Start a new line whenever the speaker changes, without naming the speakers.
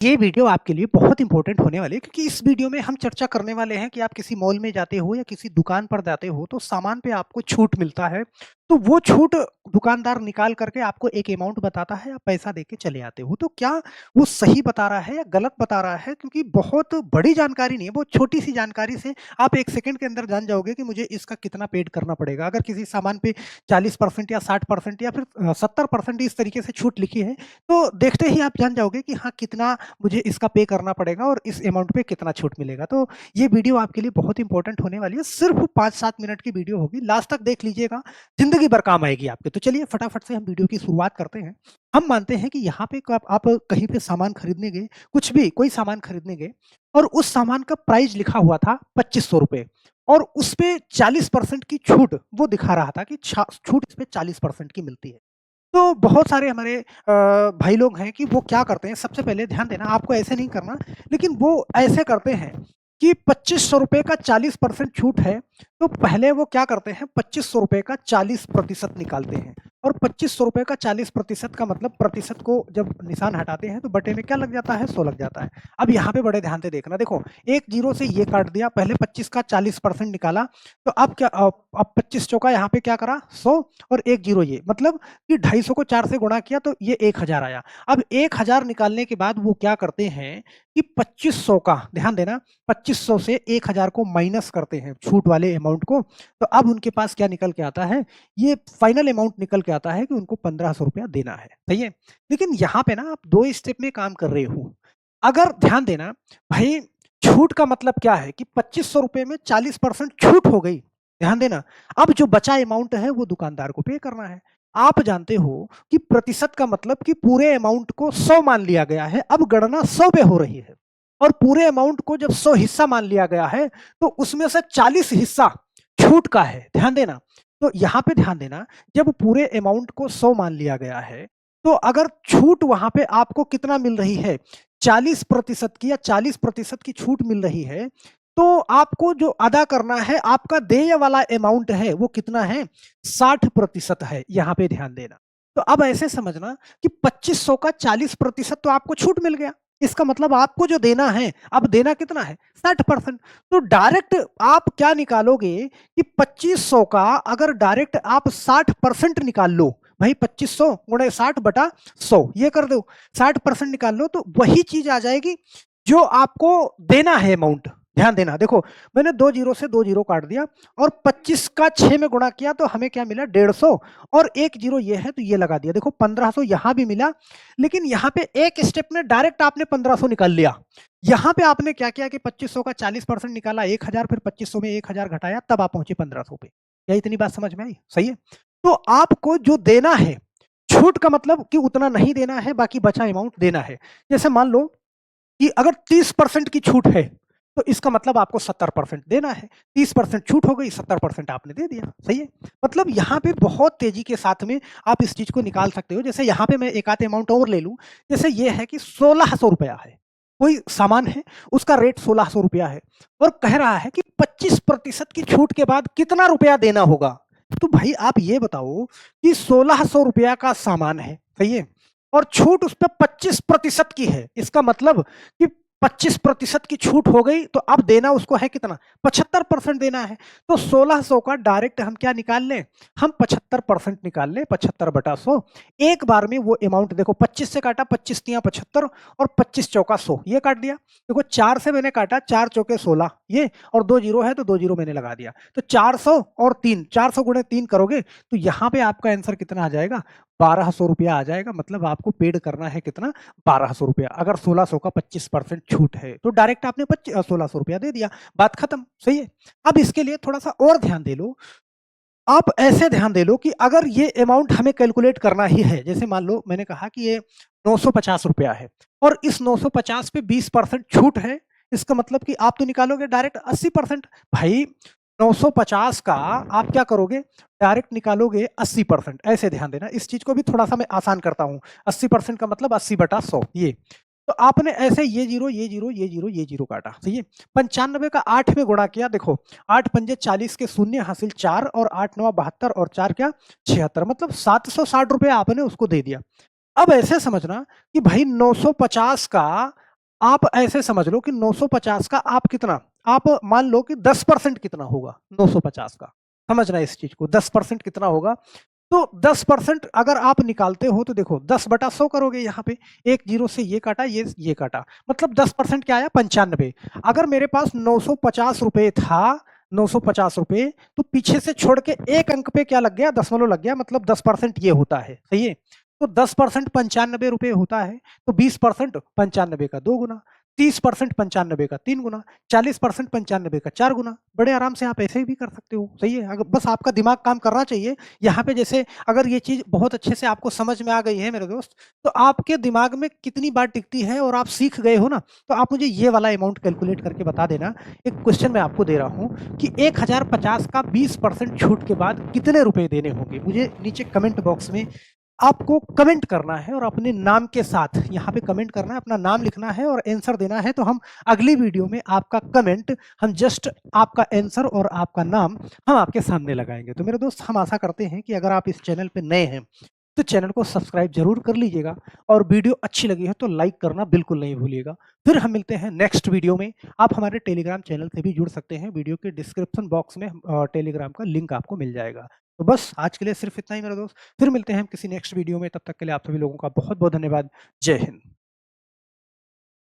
ये वीडियो आपके लिए बहुत इंपॉर्टेंट होने वाली है क्योंकि इस वीडियो में हम चर्चा करने वाले हैं कि आप किसी मॉल में जाते हो या किसी दुकान पर जाते हो तो सामान पे आपको छूट मिलता है। तो वो छूट दुकानदार निकाल करके आपको एक अमाउंट बताता है, आप पैसा देके चले आते हो। तो क्या वो सही बता रहा है या गलत बता रहा है? क्योंकि बहुत बड़ी जानकारी नहीं है, बहुत छोटी-सी जानकारी से आप 1 सेकंड के अंदर जान जाओगे कि मुझे इसका कितना पेड करना पड़ेगा। अगर किसी सामान पे 40% या 60% या फिर 70% इस तरीके से छूट लिखी है, तो देखते ही आप जान जाओगे कि हाँ, कितना मुझे इसका पे करना पड़ेगा और इस अमाउंट पे कितना छूट मिलेगा। तो ये वीडियो आपके लिए बहुत इंपॉर्टेंट होने वाली है। सिर्फ़ 5-7 मिनट की वीडियो होगी, लास्ट तक देख लीजिएगा, ज़िंदगी भर काम आएगी आपके। तो चलिए फटाफट से हम वीडियो की शुरुआत करते हैं। हम मानते हैं कि यहाँ पे क आप कहीं पे सामान खरीदने गए, कुछ भी कोई सामान खरीदने गए और उस सामान का प्राइस लिखा हुआ था ₹2500 और उसपे 40% की छूट वो दिखा रहा था कि छूट इस पे 40% की मिलती है। तो बहुत सारे हमारे भाई लोग हैं कि वो क्या करते हैं, सबसे पहले ध्यान देना, आपको ऐसे नहीं करना, लेकिन वो ऐसे करते हैं कि ₹2500 का 40% छूट है, तो पहले वो क्या करते हैं, ₹2500 का 40% निकालते हैं और ₹2500 का 40% का मतलब प्रतिशत को जब निशान हटाते हैं, तो बटे में क्या लग जाता है? 100 लग जाता है। अब यहाँ पे बड़े ध्यान से देखना, देखो, एक जीरो से ये काट दिया, पहले 25 का 40% निकाला, तो अब क्या अब 25 चौका यहाँ पे क्या करा? 100 और एक जीरो ये, मतलब कि 250 को 4 से गुणा किया तो ये 1000 आया। अब 1000 निकालने के बाद वो क्या करते हैं कि 2500 का, ध्यान देना, 2500 से 1000 को माइनस करते हैं छूट वाले अमाउंट को, तो अब उनके पास क्या निकल के आता है? ये फाइनल अमाउंट निकल के आता है कि उनको ₹1500 देना है, सही है? लेकिन यहाँ पे ना आप 2 स्टेप में काम कर रहे हो। अगर ध्यान देना, भाई, छूट का मतलब क्या है कि ₹2500 में 40% छूट हो गई, ध्यान देना। अब जो बचा अमाउंट है वो दुकानदार को पे करना है। आप जानते हो कि प्रतिशत का मतलब कि पूरे अमाउंट को 100 मान लिया गया है, अब गणना 100 पे हो रही है और पूरे अमाउंट को जब 100 हिस्सा मान लिया गया है, तो उसमें से 40 हिस्सा छूट का है, ध्यान देना। तो यहाँ पे ध्यान देना, जब पूरे अमाउंट को 100 मान लिया गया है, तो अगर छूट वहाँ पे आपको कितना मिल रही है, 40% की या 40% की छूट मिल रही है, तो आपको जो अदा करना है, आपका देय वाला अमाउंट है, वो कितना है? 60% है, यहाँ पे ध्यान देना। तो अब ऐसे समझना कि 2500 का 40% तो आपको छूट मिल गया। इसका मतलब आपको जो देना है, अब देना कितना है? 60%। तो डायरेक्ट आप क्या निकालोगे कि 2500 का अगर डायरेक्ट आप 60% निकाल लो, भाई 2500 गुणे 60 बटा 100, ये कर दो, 60% निकाल लो, तो वही चीज आ जाएगी जो आपको देना है अमाउंट। ध्यान देना, देखो, मैंने 2 जीरो से 2 जीरो काट दिया और 25 का 6 में गुणा किया तो हमें क्या मिला? 150 और एक जीरो ये है तो ये लगा दिया। देखो 1500 यहां भी मिला, लेकिन यहाँ पे एक स्टेप में डायरेक्ट आपने 1500 निकाल लिया। यहाँ पे आपने क्या किया कि 2500 का 40% निकाला 1000, फिर 2500 में 1000 घटाया, तब आप पहुंचे 1500 पे। क्या इतनी बात समझ में आई? सही है। तो आपको जो देना है, छूट का मतलब कि उतना नहीं देना है, बाकी बचा अमाउंट देना है। जैसे मान लो कि अगर 30% की छूट है, तो इसका मतलब आपको 70% देना है। 30% छूट हो गई, 70% आपने दे दिया, सही है? मतलब यहाँ पे बहुत तेज़ी के साथ में आप इस चीज़ को निकाल सकते हो। जैसे यहाँ पे मैं एक आध अमाउंट और ले लूँ, जैसे ये है कि ₹1600 है, कोई सामान है, उसका रेट ₹1600 है और कह रहा है कि 25% की छूट के बाद कितना रुपया देना होगा? तो भाई आप ये बताओ कि ₹1600 का सामान है, सही है? और छूट उस पे 25% की है। इसका मतलब कि 25% की छूट हो गई, तो अब देना उसको है कितना? 75% देना है। तो 1600 का डायरेक्ट हम क्या निकाल लें? हम 75% निकाल लें, 75 बटा 100। एक बार में वो अमाउंट देखो, 25 से काटा, 25 तियाँ 75 और 25 चौका 100, ये काट दिया। देखो 4 से मैंने काटा, 4 चौके 16 ये, और 2 जीरो है तो 2 जीरो मैंने लगा दिया। तो 400 और 3, 400 गुणे 3 करोगे तो यहाँ पे आपका आंसर कितना आ जाएगा? ₹1200 आ जाएगा। मतलब आपको पेड करना है कितना? ₹1200। अगर 1600 का 25% छूट है तो डायरेक्ट आपने ₹1600 दे दिया, बात खत्म, सही है? अब इसके लिए थोड़ा सा और ध्यान दे लो। आप ऐसे ध्यान दे लो कि अगर ये अमाउंट हमें कैलकुलेट करना ही है, जैसे मान लो मैंने कहा कि ये ₹950 है और इस 950 पे 20% छूट है, इसका मतलब कि आप तो निकालोगे डायरेक्ट 80%। भाई 950 का आप क्या करोगे? डायरेक्ट निकालोगे 80%। ऐसे ध्यान देना, इस चीज को भी थोड़ा सा मैं आसान करता हूँ। 80% का मतलब 80 बटा 100, ये। तो आपने ऐसे ये जीरो ये जीरो ये जीरो ये जीरो काटा, सही है? 95 का 8 में गुणा किया, देखो 8 पंजे 40 के शून्य हासिल 4 और 8 नवा 72 और 4 क्या? 76, मतलब ₹760 आपने उसको दे दिया। अब ऐसे समझना कि भाई 950 का आप ऐसे समझ लो कि 950 का आप कितना, आप मान लो कि 10% कितना होगा 950 का, समझना इस चीज को, 10% कितना होगा। तो 10% अगर आप निकालते हो तो देखो 10/100 करोगे, यहाँ पे एक जीरो से ये काटा, ये काटा, मतलब 10% क्या आया, 95। अगर मेरे पास 950 रुपए था, 950 रुपए, तो पीछे से छोड़ के एक अंक पे क्या लग गया, दशमलव लग गया, मतलब 10% ये होता है, सही है। तो 10% 95 रुपए होता है, तो 20% 95 का 2 गुना, 30% 95 का 3 गुना, 40% 95 का 4 गुना। बड़े आराम से आप ऐसे भी कर सकते हो, सही है, अगर बस आपका दिमाग काम करना चाहिए। यहाँ पे जैसे अगर ये चीज बहुत अच्छे से आपको समझ में आ गई है मेरे दोस्त, तो आपके दिमाग में कितनी बार टिकती है और आप सीख गए हो ना, तो आप मुझे ये वाला अमाउंट कैलकुलेट करके बता देना। एक क्वेश्चन मैं आपको दे रहा हूँ कि 1050 का 20% छूट के बाद कितने रुपए देने होंगे, मुझे नीचे कमेंट बॉक्स में आपको कमेंट करना है, और अपने नाम के साथ यहाँ पे कमेंट करना है, अपना नाम लिखना है और आंसर देना है। तो हम अगली वीडियो में आपका कमेंट, हम जस्ट आपका आंसर और आपका नाम हम आपके सामने लगाएंगे। तो मेरे दोस्त, हम आशा करते हैं कि अगर आप इस चैनल पे नए हैं तो चैनल को सब्सक्राइब जरूर कर लीजिएगा, और वीडियो अच्छी लगी है तो लाइक करना बिल्कुल नहीं भूलिएगा। फिर हम मिलते हैं नेक्स्ट वीडियो में। आप हमारे टेलीग्राम चैनल से भी जुड़ सकते हैं, वीडियो के डिस्क्रिप्शन बॉक्स में टेलीग्राम का लिंक आपको मिल जाएगा। तो बस आज के लिए सिर्फ इतना ही मेरे दोस्त, फिर मिलते हैं हम किसी नेक्स्ट वीडियो में, तब तक के लिए आप सभी लोगों का बहुत बहुत धन्यवाद। जय हिंद।